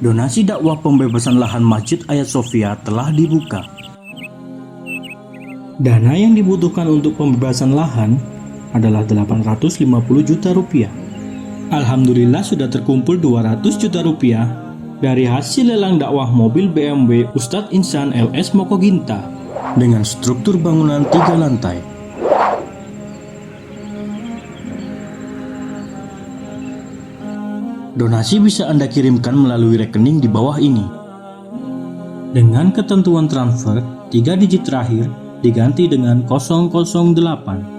Donasi dakwah pembebasan lahan Masjid Hagia Sophia telah dibuka. Dana yang dibutuhkan untuk pembebasan lahan adalah 850 juta rupiah. Alhamdulillah sudah terkumpul 200 juta rupiah dari hasil lelang dakwah mobil BMW Ustadz Insan LS Mokoginta dengan struktur bangunan 3 lantai. Donasi bisa Anda kirimkan melalui rekening di bawah ini. Dengan ketentuan transfer, 3 digit terakhir diganti dengan 008.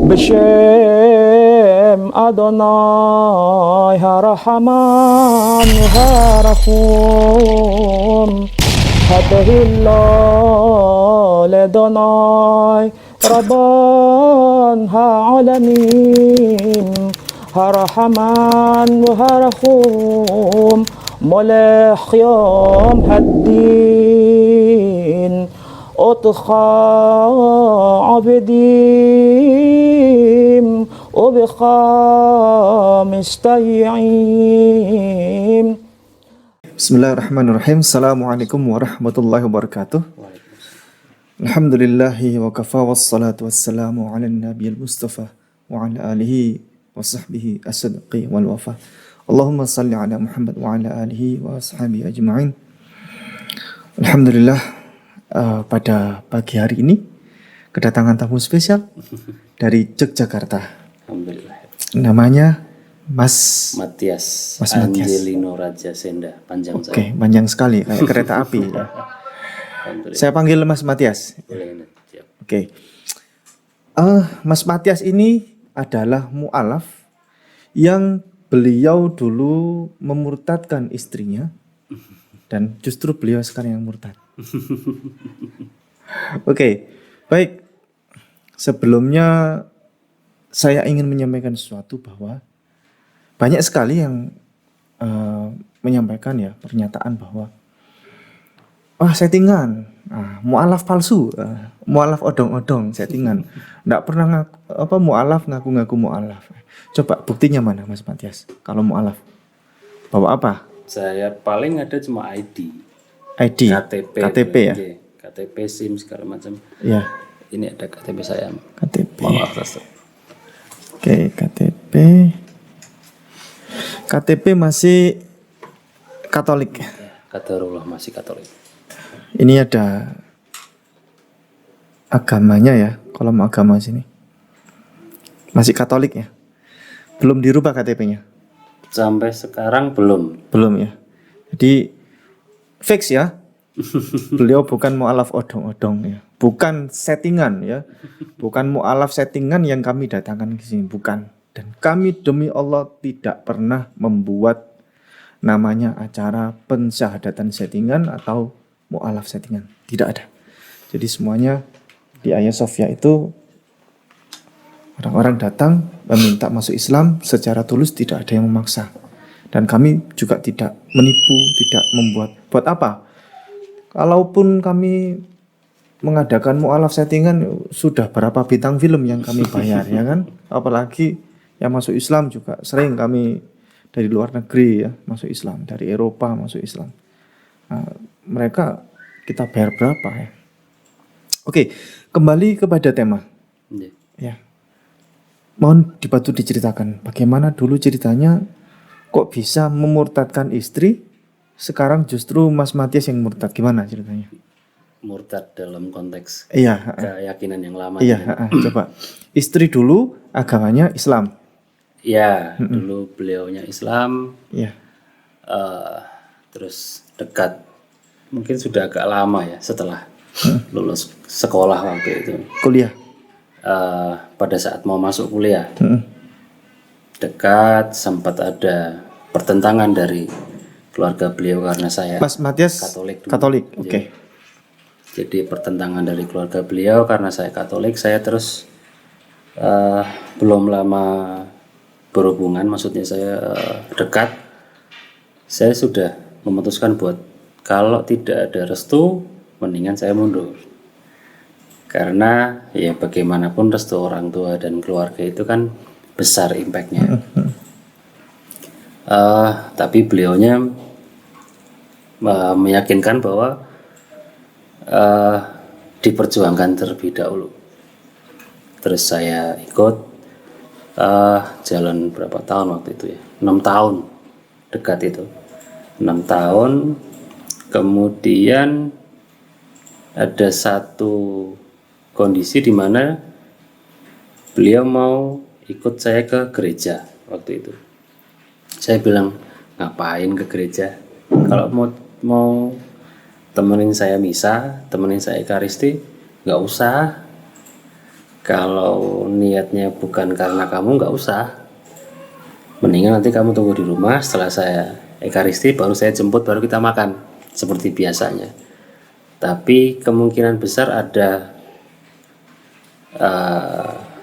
B'Shem Adonai HaRahman HaRahum Hadahillah Ledonai Rabban Ha'alamin HaRahman HaRahum Molech Yom Haddin Otcha Abedim Obecha Mistayim. Bismillahirrahmanirrahim. Assalamualaikum warahmatullahi wabarakatuh. Alhamdulillahi wa kafa wassalatu wassalamu ala nabiyil mustafa wa ala alihi wa sahbihi as-sidqi wal wafa. Allahumma salli ala Muhammad wa ala alihi wa ashabihi ajma'in. Alhamdulillah, pada pagi hari ini kedatangan tamu spesial dari Yogyakarta. Alhamdulillah. Namanya Mas Matias. Mas Matias. Angelino Raja Senda, panjang Oke, saya. panjang sekali kayak kereta api ya. Alhamdulillah. Saya panggil Mas Matias. Boleh, siap. Oke. Mas Matias ini adalah mu'alaf yang beliau dulu memurtadkan istrinya dan justru beliau sekarang yang murtad. Oke, baik. Sebelumnya saya ingin menyampaikan sesuatu bahwa banyak sekali yang menyampaikan ya pernyataan bahwa settingan, mu'alaf palsu, mu'alaf odong-odong, settingan. Nggak pernah mu'alaf ngaku-ngaku mu'alaf. Coba buktinya mana Mas Matias? Kalau mu'alaf bawa apa? Saya paling ada cuma ID, KTP ya. KTP, SIM segala macam. Ya. Ini ada KTP saya. KTP. Maaf, Ustaz. Oke, KTP. KTP masih Katolik. Qadarullah, masih Katolik. Ini ada agamanya ya, kolom agama sini. Masih Katolik ya. Belum dirubah KTP-nya. Sampai sekarang belum. Belum ya. Jadi fix ya. Beliau bukan mu'alaf odong-odong ya. Bukan settingan ya. Bukan mu'alaf settingan yang kami datangkan ke sini, bukan. Dan kami demi Allah tidak pernah membuat namanya acara pensyahadatan settingan atau mu'alaf settingan. Tidak ada. Jadi semuanya di Hagia Sophia itu orang-orang datang meminta masuk Islam secara tulus, tidak ada yang memaksa. Dan kami juga tidak menipu, tidak membuat. Buat apa? Kalaupun kami mengadakan mu'alaf settingan, sudah berapa bintang film yang kami bayar ya kan? Apalagi yang masuk Islam juga sering kami dari luar negeri ya masuk Islam, dari Eropa masuk Islam. Nah, mereka kita bayar berapa ya? Oke, kembali kepada tema. Ya. Mohon dibantu diceritakan bagaimana dulu ceritanya kok bisa memurtadkan istri, sekarang justru Mas Matias yang murtad. Gimana ceritanya? murtad dalam konteks Iya, keyakinan yang lama. iya, coba. Istri dulu agamanya Islam. Ya, dulu beliaunya Islam, Iya. terus dekat. Mungkin sudah agak lama ya setelah lulus sekolah waktu itu. Kuliah. Pada saat mau masuk kuliah, dekat, sempat ada pertentangan dari keluarga beliau karena saya Mas Matias Katolik dulu. Katolik. Oke. Jadi pertentangan dari keluarga beliau karena saya Katolik, saya terus belum lama berhubungan, maksudnya saya dekat, saya sudah memutuskan buat kalau tidak ada restu, mendingan saya mundur. Karena ya bagaimanapun restu orang tua dan keluarga itu kan besar impactnya. Tapi beliaunya meyakinkan bahwa diperjuangkan terlebih dahulu. Terus saya ikut jalan berapa tahun waktu itu ya, 6 tahun dekat itu, 6 tahun. Kemudian ada satu kondisi di mana beliau mau ikut saya ke gereja waktu itu. Saya bilang, ngapain ke gereja? Kalau mau temenin saya misa, temenin saya ekaristi, nggak usah. Kalau niatnya bukan karena kamu, nggak usah. Mendingan nanti kamu tunggu di rumah, setelah saya ekaristi baru saya jemput, baru kita makan seperti biasanya. Tapi kemungkinan besar ada,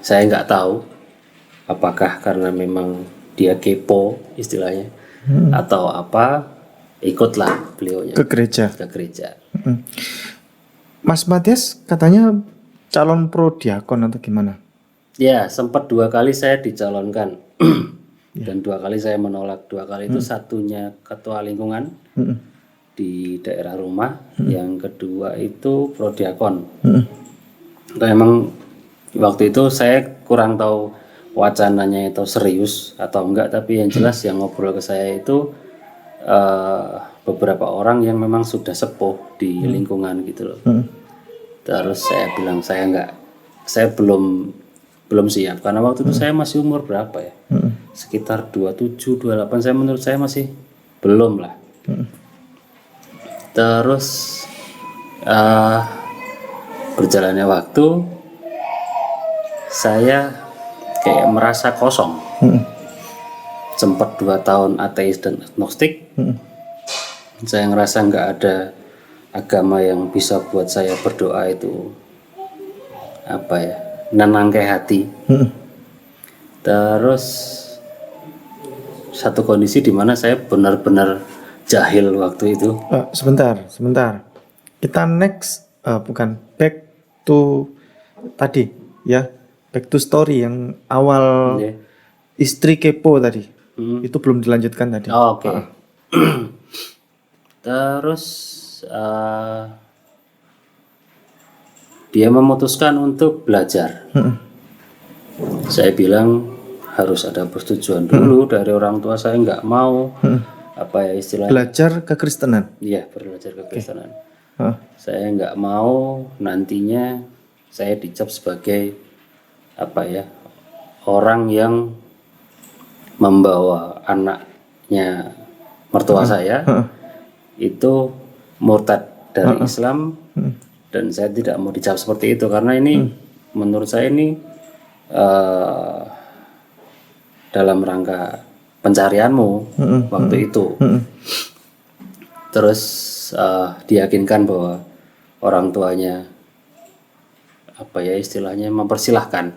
saya nggak tahu apakah karena memang dia kepo istilahnya atau apa, ikutlah beliaunya Ke gereja. ke gereja. Mas Matias katanya calon pro diakon atau gimana? Ya, sempat 2 kali saya dicalonkan dan 2 kali saya menolak. 2 kali itu satunya ketua lingkungan di daerah rumah, yang kedua itu pro diakon. Emang waktu itu saya kurang tahu wacananya itu serius atau enggak, tapi yang jelas yang ngobrol ke saya itu beberapa orang yang memang sudah sepuh di lingkungan gitu loh. Terus saya bilang saya belum siap karena waktu itu saya masih umur berapa ya? Sekitar 27, 28, menurut saya masih belum lah. Terus berjalannya waktu, saya kayak merasa kosong. Sempat 2 tahun ateis dan agnostik. Saya ngerasa nggak ada agama yang bisa buat saya berdoa itu apa ya, nenangke hati. Terus satu kondisi di mana saya benar-benar jahil waktu itu. Sebentar. Kita next, bukan back to tadi ya, back to story yang awal Iya. istri kepo tadi. Itu belum dilanjutkan tadi. Oh, oke. Terus dia memutuskan untuk belajar. Saya bilang harus ada persetujuan dulu dari orang tua, saya nggak mau apa ya istilahnya. Belajar kekristenan. Iya, belajar kekristenan. Hah. Saya nggak mau nantinya saya dicap sebagai apa ya, orang yang membawa anaknya mertua saya itu murtad dari Islam, dan saya tidak mau dicap seperti itu karena ini menurut saya ini dalam rangka pencarianmu waktu itu. Terus diyakinkan bahwa orang tuanya apa ya istilahnya mempersilahkan.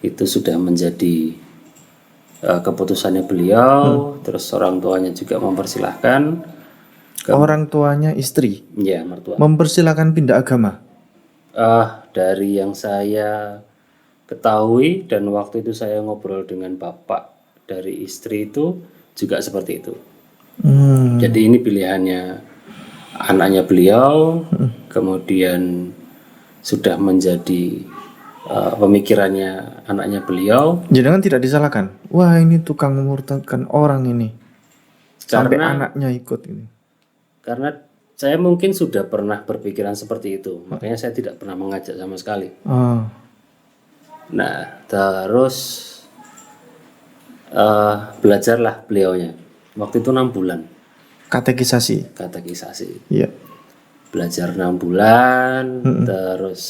Itu sudah menjadi keputusannya beliau. Terus orang tuanya juga mempersilahkan. Orang tuanya istri Ya, mertua. mempersilahkan pindah agama. Dari yang saya ketahui dan waktu itu saya ngobrol dengan bapak dari istri itu juga seperti itu. Jadi ini pilihannya anaknya beliau, kemudian sudah menjadi pemikirannya anaknya beliau. Jangan tidak disalahkan. Wah, ini tukang memurtadkan orang ini. Sampai Karena anaknya ikut ini. karena Saya mungkin sudah pernah berpikiran seperti itu, makanya saya tidak pernah mengajak sama sekali. Oh. Nah, terus belajarlah beliaunya. Waktu itu 6 bulan Katekisasi. katekisasi. Iya. Belajar 6 bulan, terus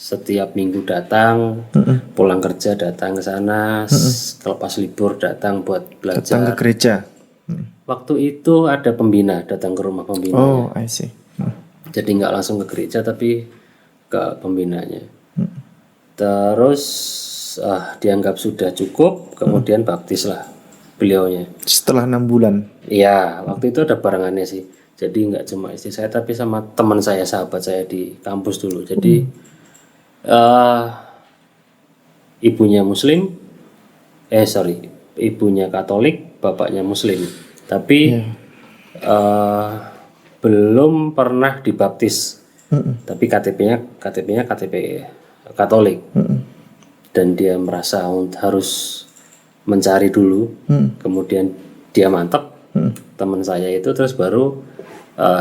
setiap minggu datang, pulang kerja datang ke sana, kalau pas libur datang buat Datang ke belajar. gereja. Waktu itu ada pembina datang ke rumah pembina. Oh, I see. Jadi nggak langsung ke gereja tapi ke pembinanya. Terus dianggap sudah cukup, kemudian baptislah beliaunya. Setelah 6 bulan. Iya, waktu itu ada barengannya sih. Jadi nggak cuma istri saya tapi sama teman saya, sahabat saya di kampus dulu. Jadi ibunya Muslim, ibunya Katolik, bapaknya Muslim. Tapi belum pernah dibaptis. Tapi KTP-nya KTP Katolik. Dan dia merasa harus mencari dulu, kemudian dia mantap, teman saya itu, terus baru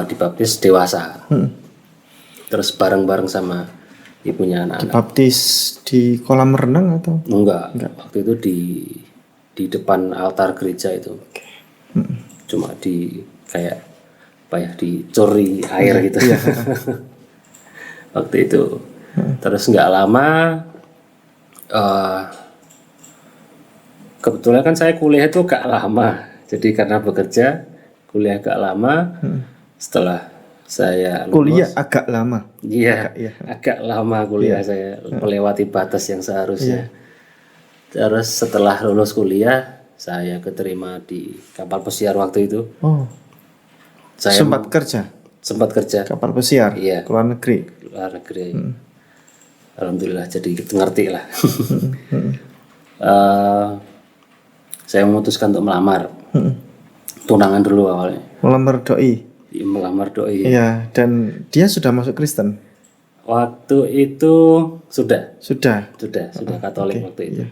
dibaptis dewasa, terus bareng-bareng sama ibunya anak-anak. Baptis di kolam renang atau? Enggak. Waktu itu di depan altar gereja itu, cuma kayak apa ya, dicuri air gitu. Waktu itu, terus nggak lama. Kebetulan kan saya kuliah itu gak lama, jadi karena bekerja kuliah gak lama. Setelah saya lulus, Kuliah agak lama. iya, agak lama kuliah saya, melewati batas yang seharusnya. Terus setelah lulus kuliah, saya keterima di kapal pesiar waktu itu. Oh. Saya Sempat kerja kapal pesiar. Iya. Ke luar negeri. luar negeri. Alhamdulillah jadi ngerti lah. Saya memutuskan untuk melamar. Tunangan dulu awalnya. Melamar doi. Melamar doi. Iya, dan dia sudah masuk Kristen. Waktu itu sudah Sudah. Katolik waktu itu. Iya.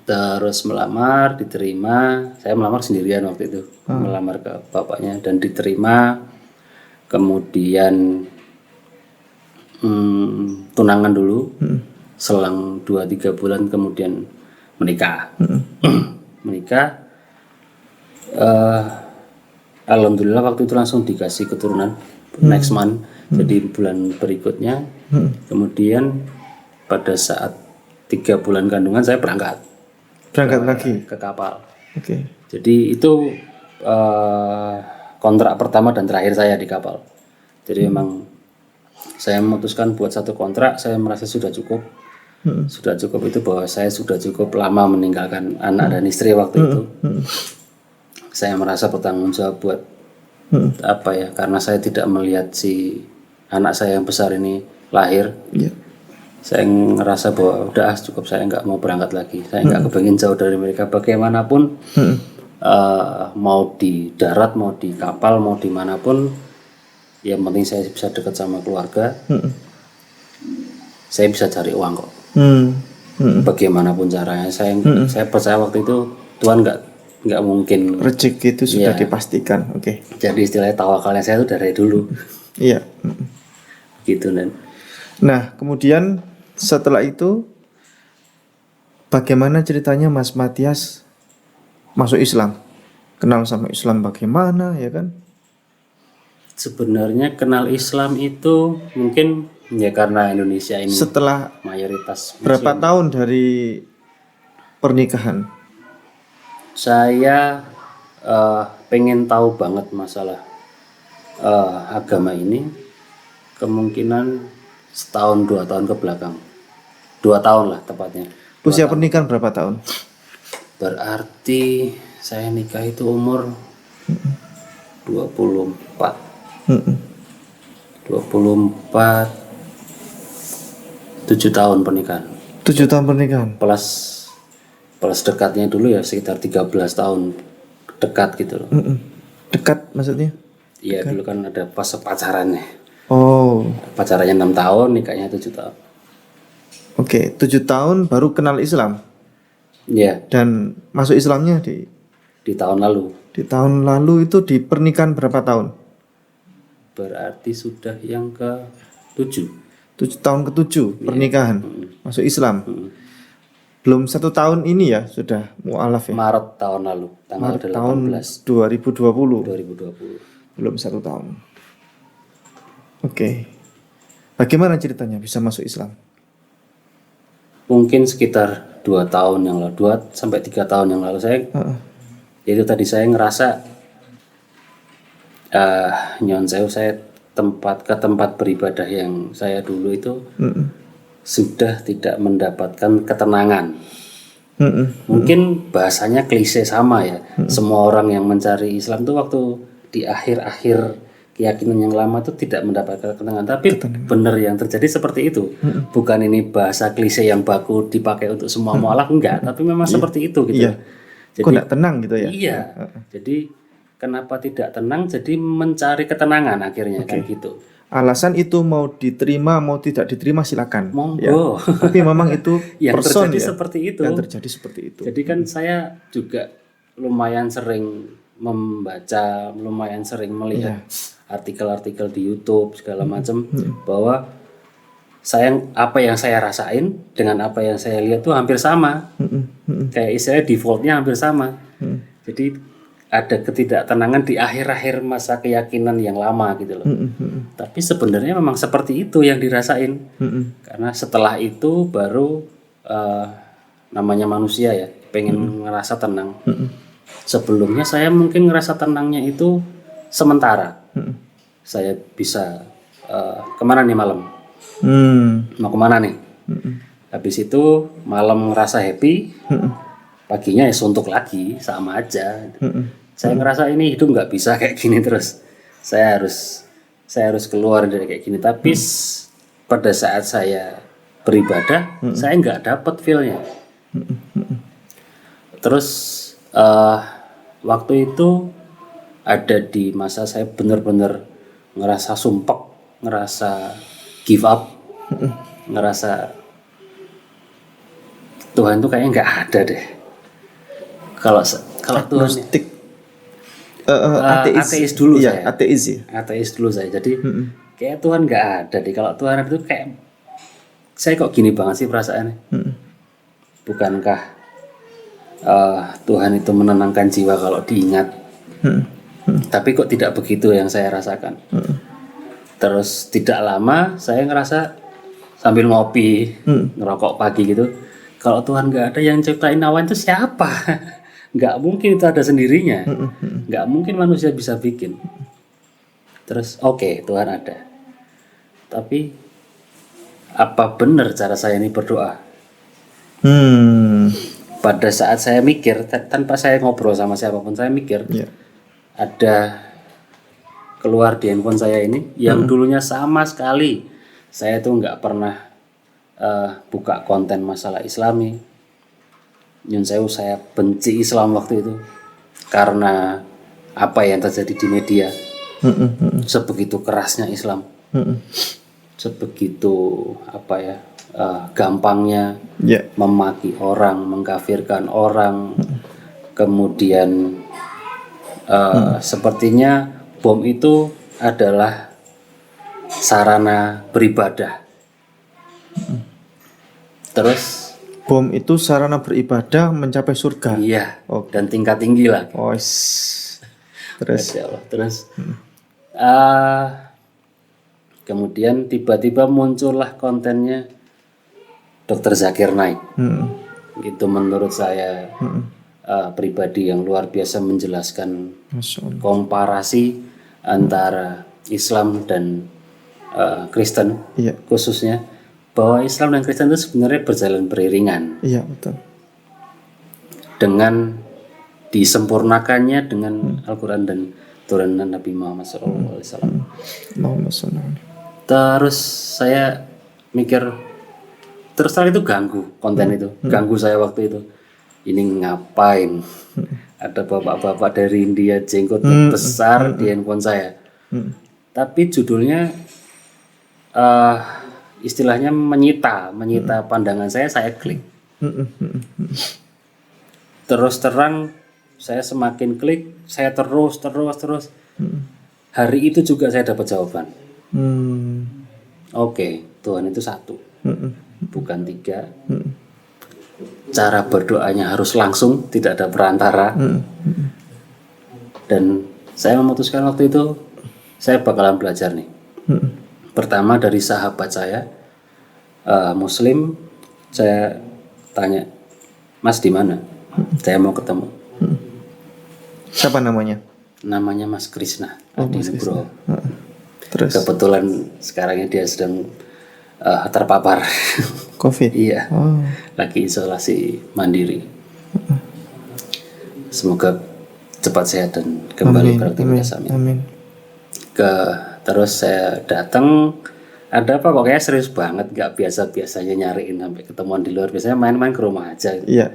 Terus melamar, diterima. Saya melamar sendirian waktu itu. Melamar ke bapaknya dan diterima. Kemudian tunangan dulu. Selang 2-3 bulan kemudian menikah. Menikah. Alhamdulillah waktu itu langsung dikasih keturunan next month. Jadi bulan berikutnya. Kemudian pada saat 3 bulan kandungan saya berangkat Lagi. ke kapal. Oke. Jadi itu kontrak pertama dan terakhir saya di kapal. Jadi memang saya memutuskan buat satu kontrak. Saya merasa sudah cukup. Sudah cukup itu bahwa saya sudah cukup lama meninggalkan anak dan istri waktu itu. Saya merasa bertanggung jawab buat apa ya, karena saya tidak melihat si anak saya yang besar ini lahir. Iya. Saya ngerasa bahwa udah cukup, saya nggak mau berangkat lagi. Saya nggak kepengen jauh dari mereka bagaimanapun. Mau di darat, mau di kapal, mau dimanapun, yang penting saya bisa dekat sama keluarga. Saya bisa cari uang kok. Bagaimanapun caranya, saya percaya waktu itu Tuhan nggak mungkin. Rezeki itu sudah dipastikan. Oke. Jadi istilahnya tawakalnya saya itu dari dulu. Iya. Gitu dan. Nah, kemudian setelah itu bagaimana ceritanya Mas Matias masuk Islam? Kenal sama Islam bagaimana, ya kan? Sebenarnya kenal Islam itu mungkin ya karena Indonesia ini Setelah mayoritas berapa Muslim. tahun dari pernikahan? Saya pengen tahu banget masalah agama ini. Kemungkinan 1-2 tahun ke belakang. 2 tahun lah tepatnya. Usia pernikahan berapa tahun? Berarti saya nikah itu umur 24. 24 7 tahun pernikahan. 7 tahun pernikahan. Plus dekatnya dulu ya sekitar 13 tahun dekat gitu loh. Dekat maksudnya? Iya dulu kan ada pas pacarannya. Oh, Pacarannya 6 tahun, nikahnya 7 tahun. oke. 7 tahun baru kenal Islam. Iya, Dan masuk Islamnya di tahun lalu. di tahun lalu. Itu di pernikahan berapa tahun? berarti sudah yang ke-7. tahun ke-7 pernikahan, masuk Islam. Belum 1 tahun ini ya sudah mu'alaf ya. Maret tahun lalu, tanggal Maret tahun 18 2020. 2020. Belum 1 tahun. Oke. Bagaimana ceritanya bisa masuk Islam? Mungkin sekitar 2 tahun yang lalu, 2 sampai 3 tahun yang lalu saya itu tadi saya ngerasa nyon sewu, saya ke tempat beribadah yang saya dulu itu sudah tidak mendapatkan ketenangan. Mungkin bahasanya klise sama ya. Semua orang yang mencari Islam itu waktu di akhir-akhir keyakinan yang lama itu tidak mendapatkan ketenangan. Tapi benar yang terjadi seperti itu. Bukan ini bahasa klise yang baku dipakai untuk semua mualaf, enggak. Tapi memang seperti itu gitu. Iya. Kok enggak tenang gitu ya? Iya. Jadi kenapa tidak tenang? Jadi mencari ketenangan akhirnya kan gitu. Alasan itu mau diterima mau tidak diterima silakan. Monggo. Ya. Tapi memang itu yang person terjadi ya. seperti itu. Yang terjadi seperti itu. Jadi kan saya juga lumayan sering membaca, lumayan sering melihat artikel-artikel di YouTube segala macam bahwa apa yang saya rasain dengan apa yang saya lihat tuh hampir sama. Kayak istilahnya defaultnya hampir sama. Jadi ada ketidaktenangan di akhir-akhir masa keyakinan yang lama gitu loh. Tapi sebenarnya memang seperti itu yang dirasain. Karena setelah itu baru namanya manusia ya, pengen ngerasa tenang. Sebelumnya saya mungkin ngerasa tenangnya itu sementara. Saya bisa kemana nih malam? Mau kemana nih? Habis itu malam ngerasa happy, paginya ya suntuk lagi, sama aja. Saya ngerasa ini hidup nggak bisa kayak gini terus. Saya harus keluar dari kayak gini. Tapi pada saat saya beribadah, saya nggak dapat feel-nya. Terus waktu itu ada di masa saya benar-benar ngerasa sumpek, ngerasa give up, ngerasa Tuhan tuh kayaknya nggak ada deh. Kalau Tuhan ateis dulu iya, saya. Ateis dulu saya. Jadi kayak Tuhan nggak ada deh. Kalau Tuhan itu kayak saya kok gini banget sih perasaannya. Bukankah Tuhan itu menenangkan jiwa kalau diingat? Tapi kok tidak begitu yang saya rasakan. Terus tidak lama saya ngerasa sambil ngopi, ngerokok pagi gitu. Kalau Tuhan nggak ada, yang ciptain awan itu siapa? Nggak mungkin itu ada sendirinya. Nggak mungkin manusia bisa bikin. Terus oke, Tuhan ada. Tapi apa benar cara saya ini berdoa? Pada saat saya mikir, tanpa saya ngobrol sama siapapun, saya mikir ada keluar di handphone saya ini yang dulunya sama sekali saya tuh nggak pernah buka konten masalah Islami. Nyun sewu, saya benci Islam waktu itu karena apa yang terjadi di media. Sebegitu kerasnya Islam, sebegitu gampangnya memaki orang, mengkafirkan orang. Kemudian sepertinya bom itu adalah sarana beribadah. Terus bom itu sarana beribadah mencapai surga. Iya. Dan tingkat tinggi lah. Terus kemudian tiba-tiba muncullah kontennya Dr. Zakir Naik. Itu menurut saya pribadi yang luar biasa menjelaskan komparasi antara Islam dan Kristen, khususnya bahwa Islam dan Kristen itu sebenarnya berjalan beriringan. Iya, betul. Dengan disempurnakannya dengan Al-Quran dan turunan Nabi Muhammad SAW. Terus saya mikir, terus terang itu ganggu konten itu, ganggu saya waktu itu. Ini ngapain? Ada bapak-bapak dari India jenggot besar di handphone saya. Tapi judulnya istilahnya menyita pandangan saya klik. Terus terang saya semakin klik, saya terus hari itu juga saya dapat jawaban. Hmm. Oke, Tuhan itu satu, bukan tiga. Cara berdoanya harus langsung, tidak ada perantara. Dan saya memutuskan waktu itu saya bakalan belajar nih. Pertama dari sahabat saya Muslim, saya tanya, Mas di mana? Saya mau ketemu. Siapa namanya? Namanya Mas Krishna. Mas Krishna. Terus Kebetulan sekarang dia sedang terpapar COVID. iya, Oh. lagi isolasi mandiri. Semoga cepat sehat dan kembali beraktivitas. Amin. Terus saya datang, ada apa kok kayak serius banget, nggak biasa-biasanya nyariin sampai ketemuan di luar, biasanya main-main ke rumah aja. Iya.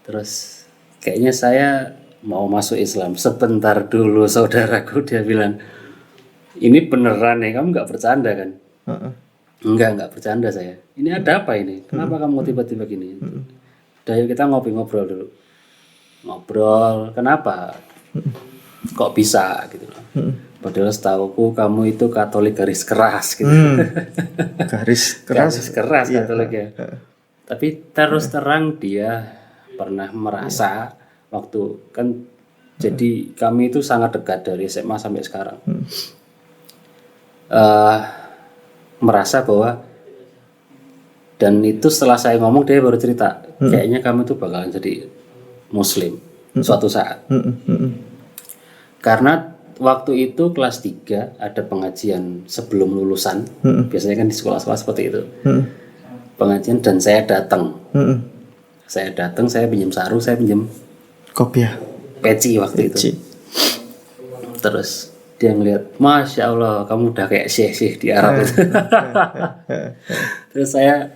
Terus kayaknya saya mau masuk Islam, sebentar dulu saudaraku, dia bilang, ini beneran nih, kamu nggak bercanda kan? Enggak bercanda saya. Ini ada apa ini? Kenapa kamu tiba-tiba gini? Udah yuk kita ngobrol dulu. Ngobrol, kenapa? Kok bisa gitu loh. Padahal setauku kamu itu Katolik garis keras gitu. Garis keras. Garis keras Katolik ya. Tapi terus terang dia pernah merasa waktu kan, jadi kami itu sangat dekat dari SMA sampai sekarang. Merasa bahwa, dan itu setelah saya ngomong dia baru cerita, kayaknya kamu tuh bakalan jadi Muslim suatu saat. Karena waktu itu kelas 3 ada pengajian sebelum lulusan, biasanya kan di sekolah-sekolah seperti itu, pengajian, dan saya datang. Saya pinjam sarung, saya pinjam Kopiah. peci waktu itu. Terus dia ngeliat, Masya Allah, kamu udah kayak syekh di Arab itu. Terus saya,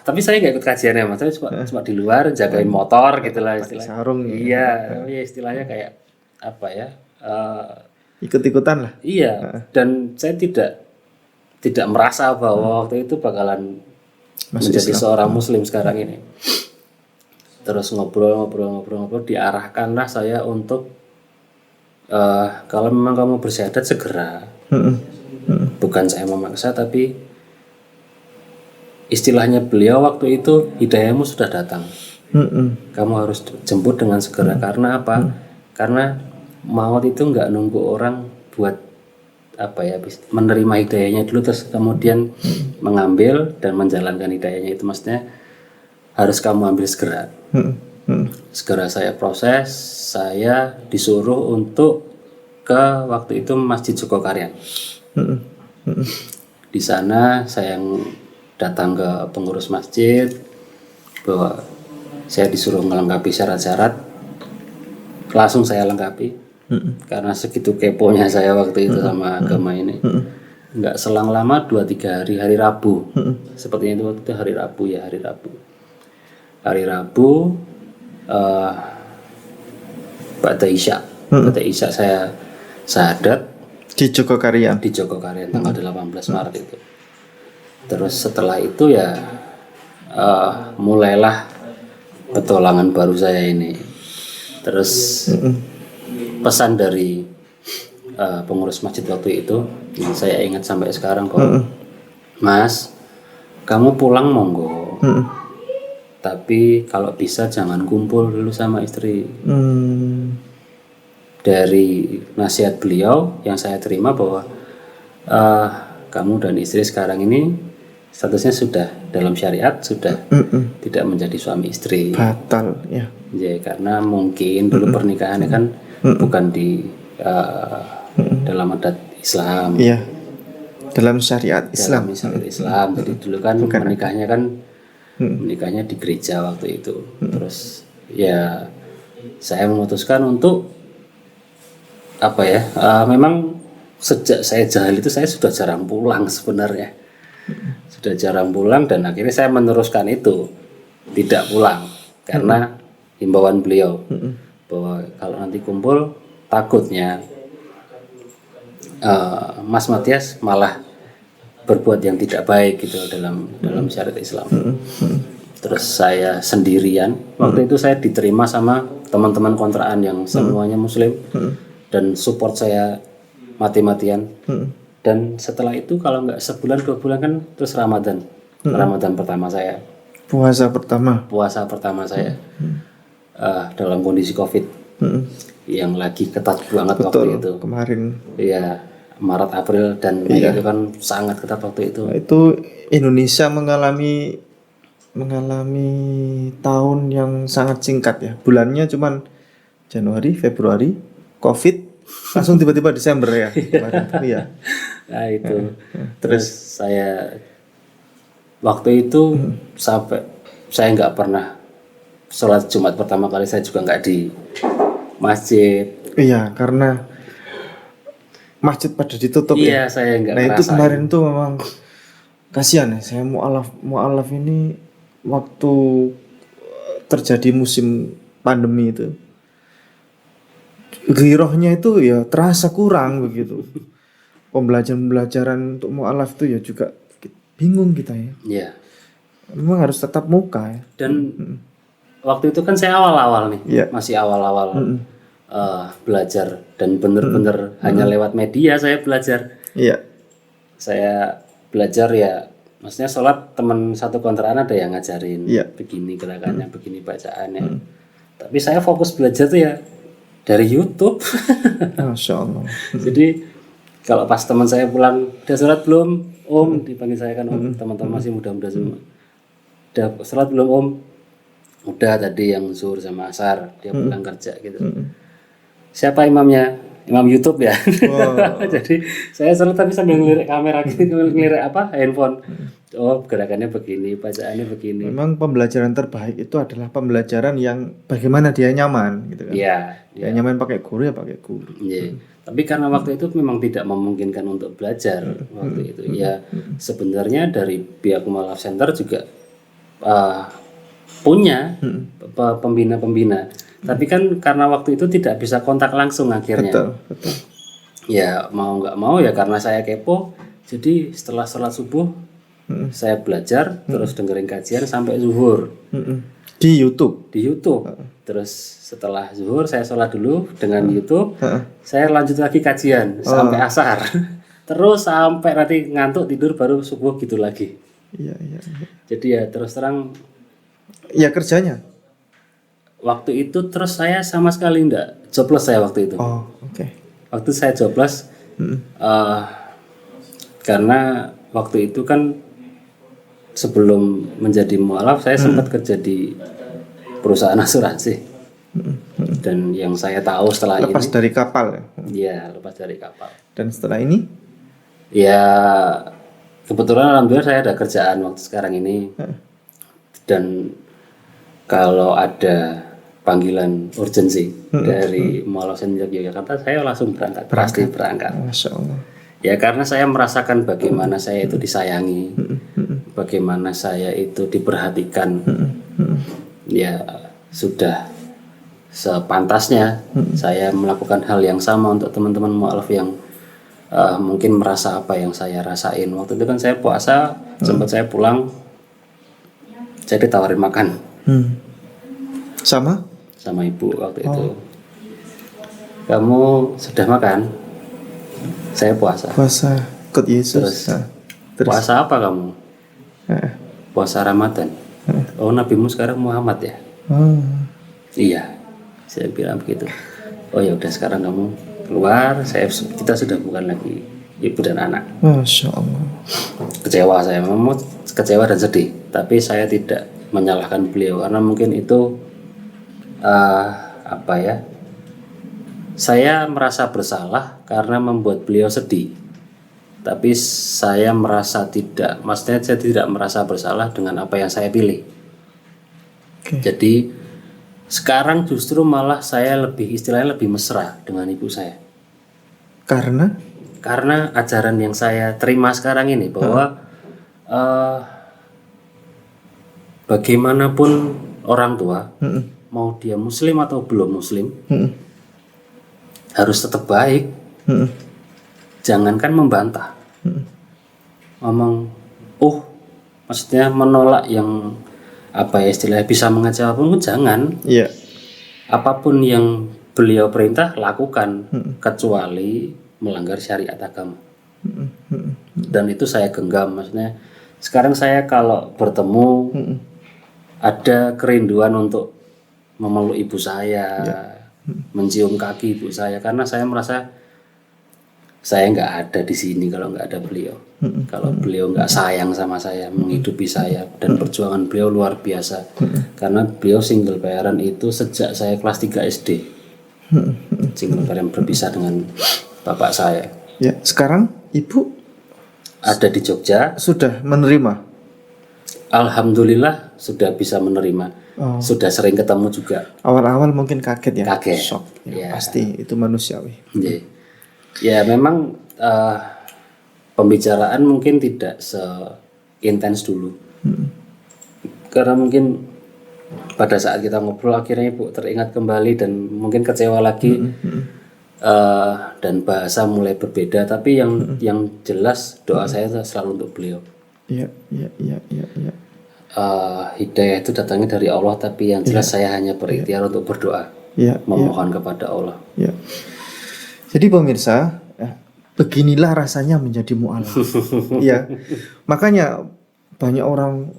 tapi saya nggak ikut kajiannya, mas. Saya cuma di luar jagain motor gitulah istilahnya. Sarung. Iya, istilahnya kayak apa ya? Ikut-ikutan lah. Iya. Dan saya tidak merasa bahwa waktu itu bakalan menjadi seorang Muslim sekarang ini. Terus ngobrol, diarahkanlah saya untuk kalau memang kamu bersyahadat segera. Bukan saya memaksa, tapi istilahnya beliau waktu itu, hidayahmu sudah datang. Kamu harus jemput dengan segera. Karena apa? Karena maut itu nggak nunggu orang buat apa ya, menerima hidayahnya dulu terus kemudian mengambil dan menjalankan hidayahnya, itu maksudnya harus kamu ambil segera. Segera saya proses, saya disuruh untuk ke waktu itu Masjid Jogokarian. Di sana saya datang ke pengurus masjid bahwa saya disuruh melengkapi syarat-syarat, langsung saya lengkapi. Karena segitu keponya saya waktu itu sama agama ini. Nggak selang lama 2-3 hari Rabu, sepertinya itu waktu itu hari Rabu Ba'da Isya saya syahadat Di Jogokarian. tanggal 18 Maret itu. Terus setelah itu ya mulailah petualangan baru saya ini. Terus pesan dari pengurus masjid waktu itu yang saya ingat sampai sekarang, bahwa Mas, kamu pulang monggo, tapi kalau bisa jangan kumpul dulu sama istri. Dari nasihat beliau yang saya terima bahwa kamu dan istri sekarang ini statusnya sudah dalam syariat, sudah tidak menjadi suami istri. Batal ya. Ya, karena mungkin dulu pernikahannya kan bukan di dalam adat Islam. Iya. Dalam syariat Islam. Jadi dulu kan menikahnya di gereja waktu itu. Terus ya saya memutuskan untuk apa ya? Memang sejak saya jahil itu saya sudah jarang pulang sebenarnya. Sudah jarang pulang, dan akhirnya saya meneruskan itu, tidak pulang karena himbauan beliau bahwa kalau nanti kumpul takutnya Mas Matias malah berbuat yang tidak baik gitu dalam syariat Islam. Terus saya sendirian. Waktu itu saya diterima sama teman-teman kontrakan yang semuanya Muslim, dan support saya mati-matian. Dan setelah itu kalau nggak sebulan 2 bulan kan terus Ramadan. Ramadan pertama saya. Puasa pertama. Puasa pertama saya. Dalam kondisi Covid. Yang lagi ketat banget waktu itu. Kemarin. Iya, Maret April dan Mei itu kan sangat ketat waktu itu. Itu Indonesia mengalami tahun yang sangat singkat ya. Bulannya cuman Januari, Februari, Covid, langsung tiba-tiba Desember ya. Kemarin tuh, ya. Nah itu. Terus saya waktu itu sampai saya nggak pernah sholat Jumat pertama kali, saya juga nggak di masjid. Iya, karena masjid pada ditutup Iya, ya. saya nggak Nah itu ngerasain. kemarin tuh memang kasihan ya. Saya mu'alaf ini waktu terjadi musim pandemi itu, girohnya itu ya terasa kurang begitu. Pembelajaran untuk mu'alaf itu ya juga bingung kita ya. Iya. Memang harus tetap muka ya. Dan waktu itu kan saya awal-awal nih, Iya. masih awal-awal belajar dan bener-bener hanya lewat media saya belajar. Iya. Saya belajar ya, maksudnya sholat teman satu kontrakan ada yang ngajarin Iya. begini gerakannya, begini bacaannya. Tapi saya fokus belajar tuh ya dari YouTube. Masya Allah. Jadi kalau pas teman saya pulang, udah sholat belum? Om, dipanggil saya kan om, teman-teman masih muda-muda semua. Udah sholat belum om? Udah tadi yang zuhur sama asar, dia pulang kerja gitu. Siapa imamnya? Imam YouTube ya. Jadi saya sholat tapi sambil ngelirik kamera gitu, ngelirik handphone. Oh gerakannya begini, bacaannya begini. Memang pembelajaran terbaik itu adalah pembelajaran yang bagaimana dia nyaman gitu kan. Iya. Dia nyaman pakai guru ya pakai guru. Iya. Tapi karena waktu itu memang tidak memungkinkan untuk belajar waktu itu. Ya sebenarnya dari pihak Mu'alaf Center juga punya pembina-pembina. Tapi kan karena waktu itu tidak bisa kontak langsung akhirnya. Betul. Ya mau nggak mau ya karena saya kepo. Jadi setelah sholat subuh saya belajar terus dengerin kajian sampai zuhur Di YouTube. di YouTube. Terus setelah zuhur saya sholat dulu dengan YouTube. Saya lanjut lagi kajian sampai asar. Terus sampai nanti ngantuk tidur baru subuh gitu lagi. Iya. Jadi ya terus terang Ya kerjanya. waktu itu terus saya sama sekali enggak jobless saya waktu itu. Oh, oke. Waktu saya jobless karena waktu itu kan sebelum menjadi mu'alaf saya sempat kerja di perusahaan asuransi. Dan yang saya tahu setelah Lepas ini dari kapal ya. ya lepas dari kapal. Dan setelah ini Ya kebetulan alhamdulillah saya ada kerjaan waktu sekarang ini. Dan kalau ada panggilan urgensi dari Mu'alaf Center Yogyakarta, saya langsung berangkat. Pasti berangkat. Masya Allah. Ya karena saya merasakan bagaimana saya itu disayangi, bagaimana saya itu diperhatikan. Ya sudah sepantasnya saya melakukan hal yang sama untuk teman-teman mu'alaf yang mungkin merasa apa yang saya rasain. Waktu itu kan saya puasa, sempat saya pulang, saya ditawarin makan sama ibu waktu itu. Kamu sudah makan? Saya puasa. Puasa ikut Yesus. Terus. Puasa apa kamu? Puasa Ramadan. Oh nabimu sekarang Muhammad ya? Iya, saya bilang begitu. Oh ya udah sekarang kamu keluar, kita sudah bukan lagi ibu dan anak. Masya Allah. Kecewa saya, memang kecewa dan sedih. Tapi saya tidak menyalahkan beliau karena mungkin itu saya merasa bersalah karena membuat beliau sedih. Tapi saya merasa maksudnya saya tidak merasa bersalah dengan apa yang saya pilih. Jadi sekarang justru malah saya istilahnya lebih mesra dengan ibu saya. Karena ajaran yang saya terima sekarang ini bahwa bagaimanapun orang tua, mau dia muslim atau belum muslim, harus tetap baik. Jangankan membantah, ngomong, maksudnya menolak yang istilahnya bisa mengecewakan pun jangan. Iya. Apapun yang beliau perintah lakukan, kecuali melanggar syariat agama. Dan itu saya genggam, maksudnya sekarang saya kalau bertemu ada kerinduan untuk memeluk ibu saya, mencium kaki ibu saya, karena saya merasa saya nggak ada di sini kalau nggak ada beliau. Kalau beliau nggak sayang sama saya, menghidupi saya, dan perjuangan beliau luar biasa. Karena beliau single parent itu sejak saya kelas 3 SD. Single parent berpisah dengan bapak saya. Ya, sekarang ibu Ada di Jogja. sudah menerima. Alhamdulillah sudah bisa menerima. Sudah sering ketemu juga. Awal-awal mungkin kaget ya. Kaget. Shock. Ya, Ya. pasti itu manusiawi. Iya. Ya memang pembicaraan mungkin tidak seintens dulu. Karena mungkin pada saat kita ngobrol akhirnya ibu teringat kembali dan mungkin kecewa lagi. Dan bahasa mulai berbeda, tapi yang jelas doa saya selalu untuk beliau. Iya. Hidayah itu datangnya dari Allah, tapi yang jelas saya hanya berikhtiar untuk berdoa, Iya. memohon kepada Allah. Ya. Jadi pemirsa, beginilah rasanya menjadi mu'alaf. Ya. Makanya banyak orang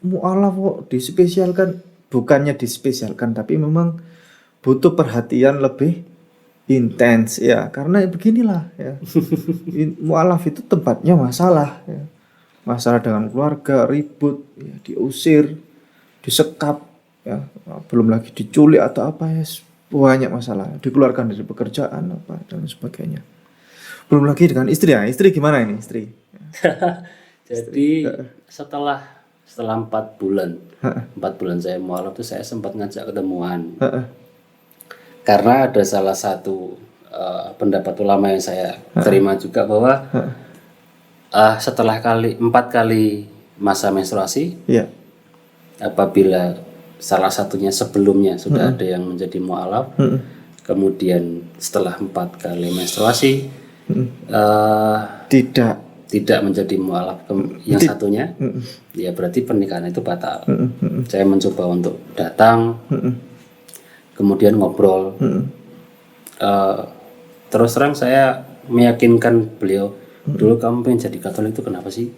mu'alaf kok dispesialkan, bukannya dispesialkan, tapi memang butuh perhatian lebih intens ya, karena beginilah ya. Mu'alaf itu tempatnya masalah ya. Masalah dengan keluarga, ribut, ya, diusir, disekap ya, belum lagi diculik atau apa ya, banyak masalah, dikeluarkan dari pekerjaan apa dan sebagainya. Belum lagi dengan istri ya. Istri gimana ini istri? Jadi setelah 4 bulan, 4 bulan saya mualaf itu saya sempat ngajak ketemuan. Karena ada salah satu pendapat ulama yang saya terima juga bahwa setelah 4 kali masa menstruasi, Ya. apabila salah satunya sebelumnya sudah ada yang menjadi mualaf, kemudian setelah 4 kali menstruasi tidak menjadi mualaf yang satunya, ya berarti pernikahan itu batal. Saya mencoba untuk datang, kemudian ngobrol. Terus terang saya meyakinkan beliau, dulu kamu pengen jadi Katolik itu kenapa sih?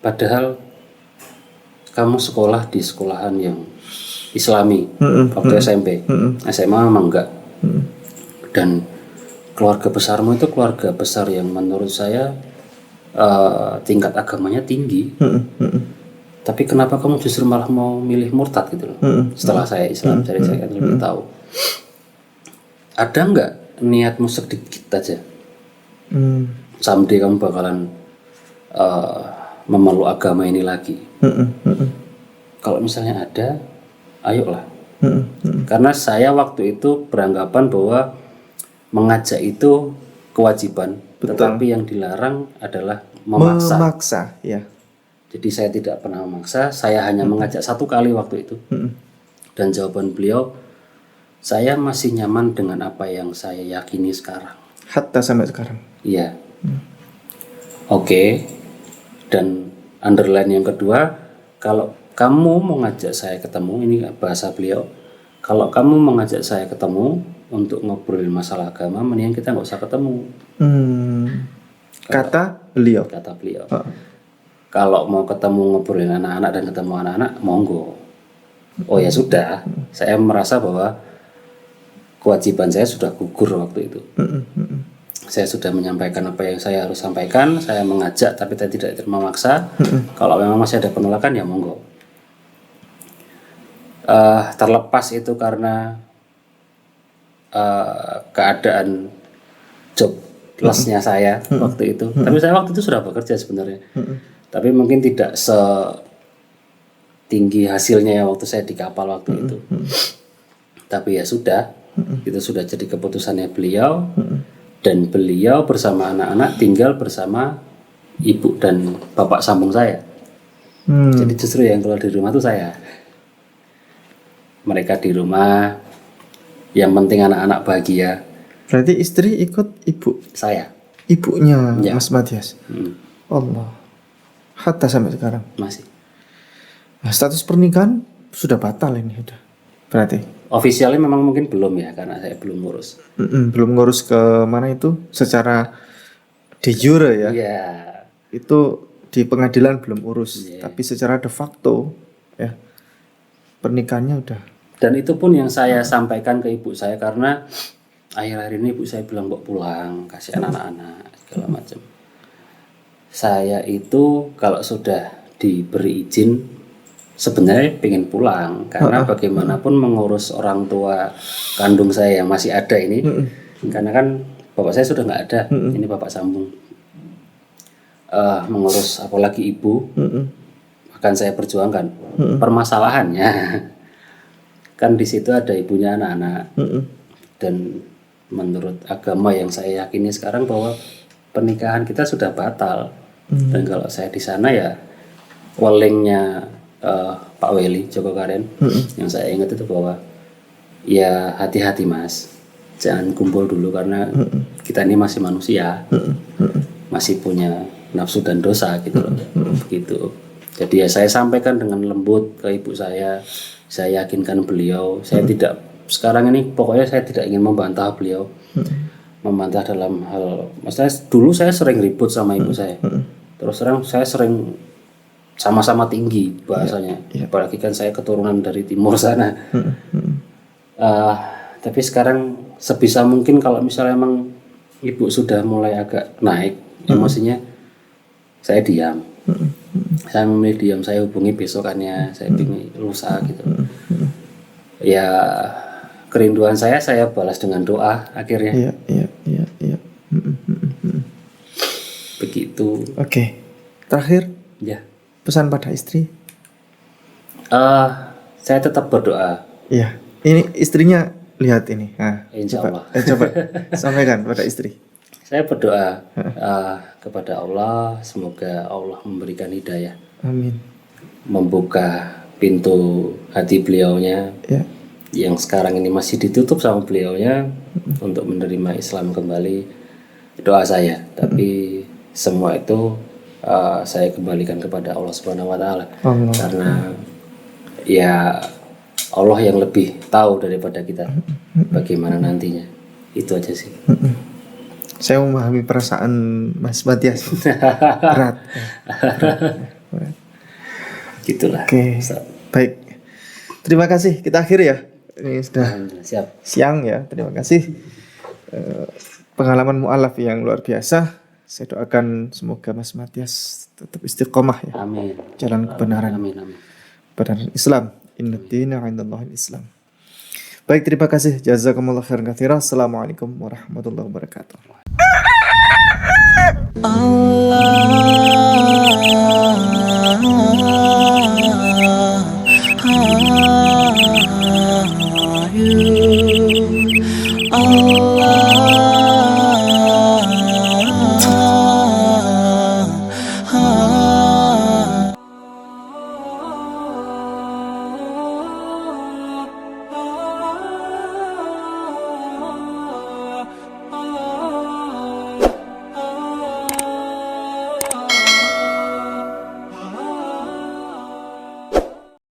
Padahal kamu sekolah di sekolahan yang Islami waktu SMP, SMA memang enggak. Dan keluarga besarmu itu keluarga besar yang menurut saya tingkat agamanya tinggi. Tapi kenapa kamu justru malah mau milih murtad gitu loh? Setelah saya Islam, jadi saya lebih tahu. Ada nggak niatmu sedikit aja? Someday kamu bakalan memeluk agama ini lagi. Kalau misalnya ada, ayolah. Karena saya waktu itu beranggapan bahwa mengajak itu kewajiban, tetapi yang dilarang adalah memaksa. Memaksa, ya. Jadi saya tidak pernah memaksa, saya hanya mengajak 1 kali waktu itu. Dan jawaban beliau, saya masih nyaman dengan apa yang saya yakini sekarang. Hatta sampai sekarang. Iya. Oke. Dan underline yang kedua, kalau kamu mau ngajak saya ketemu, ini bahasa beliau, kalau kamu mengajak saya ketemu untuk ngobrolin masalah agama, mendingan kita nggak usah ketemu. Kata beliau. Kata beliau. Kalau mau ketemu ngobrolin anak-anak dan ketemu anak-anak, monggo. Oh ya sudah, saya merasa bahwa kewajiban saya sudah gugur waktu itu. Saya sudah menyampaikan apa yang saya harus sampaikan, saya mengajak tapi saya tidak memaksa. Kalau memang masih ada penolakan ya monggo. Terlepas itu karena keadaan joblessnya saya waktu itu. Tapi saya waktu itu sudah bekerja sebenarnya. Tapi mungkin tidak setinggi hasilnya ya waktu saya di kapal waktu itu. Tapi ya sudah, itu sudah jadi keputusannya beliau. Dan beliau bersama anak-anak tinggal bersama ibu dan bapak sambung saya. Jadi justru yang keluar dari rumah itu saya. Mereka di rumah, yang penting anak-anak bahagia. Berarti istri ikut ibu. Saya. Ibunya Ya. Mas Matias. Allah. Hatta sampai sekarang. Masih. Nah, status pernikahan sudah batal ini udah. berarti. Ofisialnya memang mungkin belum ya, karena saya belum ngurus. Belum ngurus ke mana itu secara de jure ya. Iya. Itu di pengadilan belum urus, tapi secara de facto ya pernikahannya udah. Dan itu pun yang saya sampaikan ke ibu saya, karena akhir-akhir ini ibu saya bilang kok pulang, kasihan anak-anak segala macam. Saya itu kalau sudah diberi izin sebenarnya pengen pulang, karena bagaimanapun mengurus orang tua kandung saya yang masih ada ini, karena kan bapak saya sudah nggak ada, ini bapak sambung. Mengurus apalagi ibu akan saya perjuangkan. Permasalahannya kan di situ ada ibunya anak-anak, dan menurut agama yang saya yakini sekarang bahwa pernikahan kita sudah batal. Dan kalau saya di sana ya welingnya Pak Weli Joko Karen yang saya ingat itu bahwa ya hati-hati mas, jangan kumpul dulu karena kita ini masih manusia, masih punya nafsu dan dosa gitu loh. Begitu. Jadi ya saya sampaikan dengan lembut ke ibu saya yakinkan beliau. Saya tidak sekarang ini pokoknya saya tidak ingin membantah beliau, membantah dalam hal, maksudnya dulu saya sering ribut sama ibu saya, terus terang saya sering sama-sama tinggi bahasanya, apalagi kan saya keturunan dari timur sana. Tapi sekarang sebisa mungkin kalau misalnya emang ibu sudah mulai agak naik emosinya, saya diam. Saya memilih diam, saya hubungi besokannya, saya hubungi lusa gitu. Ya kerinduan saya balas dengan doa akhirnya. Iya. Begitu. Oke. Terakhir, Ya. pesan pada istri. Saya tetap berdoa. Iya. Ini istrinya lihat ini. Nah, Insya Allah. coba sampaikan pada istri. Saya berdoa kepada Allah, semoga Allah memberikan hidayah, Amin. membuka pintu hati beliaunya Ya. yang sekarang ini masih ditutup sama beliaunya untuk menerima Islam kembali. Doa saya, tapi semua itu saya kembalikan kepada Allah Subhanahu Wa Taala, karena ya Allah yang lebih tahu daripada kita bagaimana nantinya. Itu aja sih. Saya memahami perasaan Mas Matias. Berat. Gitulah. Oke. Baik. Terima kasih. Kita akhir ya. Ini sudah Siap. siang ya. Terima kasih. Pengalaman mu'alaf yang luar biasa. Saya doakan semoga Mas Matias tetap istiqomah ya. Amin. Jalan kebenaran. Amin. Kebenaran Islam. Inna dina 'indallahi Islam. Baik, terima kasih. Jazakumullah khairan katsira. Assalamualaikum warahmatullahi wabarakatuh. Allah